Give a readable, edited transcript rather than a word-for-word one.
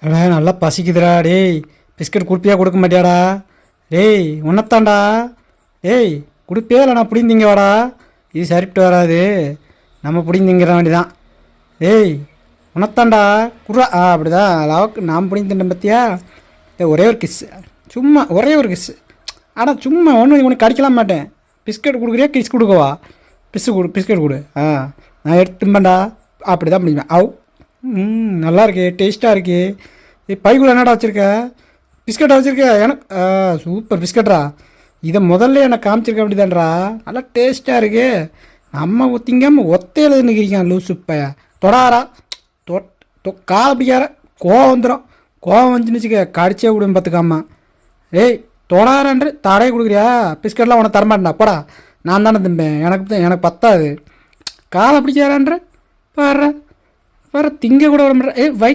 அடா நல்லா பசிக்குதுடா டேய். பிஸ்கட் கொடுப்பியா கொடுக்க மாட்டியாடா? டேய் உன்னத்தாண்டா. டேய் கொடுப்பியா இல்லை நான் பிடிந்திங்க வாடா. இது சரிப்பட்டு வராது, நம்ம பிடிந்திங்கிற வேண்டிதான். டேய் உன்னத்தாண்டா குர்ரா. அப்படிதான் அளவுக்கு நான் பிடிங்கி தின்ன பற்றியா? ஒரே ஒரு கிஸ்ஸு, சும்மா ஒரே ஒரு கிஸ்ஸு. ஆனால் சும்மா ஒன்று உனக்கு கடிக்கலாம் மாட்டேன். பிஸ்கட் கொடுக்குறியா கிஸ் கொடுக்கவா? பிஸ்கட் கொடு. நான் எடுத்தும்பேன்டா. அப்படி தான் முடியுவேன். நல்லா இருக்கே, டேஸ்ட்டாக இருக்கே. பைக்குள்ள என்னடா வச்சுருக்க? பிஸ்கட்டாக வச்சுருக்க எனக்கு. சூப்பர் பிஸ்கட்ரா. இதை முதல்ல எனக்கு காமிச்சிருக்க அப்படிதான்டா. நல்லா டேஸ்ட்டாக இருக்கே. நம்ம திங்காமல் ஒத்தையில் நிற்கிறீங்க லூசு பைய. தொடாரா கால் பிடிக்கார. கோவம் வந்துடும். கோவம் வந்துச்சுன்னு வச்சுக்க கடிச்சே விடுவேன் பார்த்துக்காம. ஏய் தொடாரன்று தடையை கொடுக்குறியா? பிஸ்கட்லாம் உனக்கு தரமாட்டேன்டா போடா. நான் தானே திம்பேன், எனக்கு பத்தாது. காலை பிடிக்காரன்ற பாரு பாரு, திங்க கூட விட மாட்டேன். வை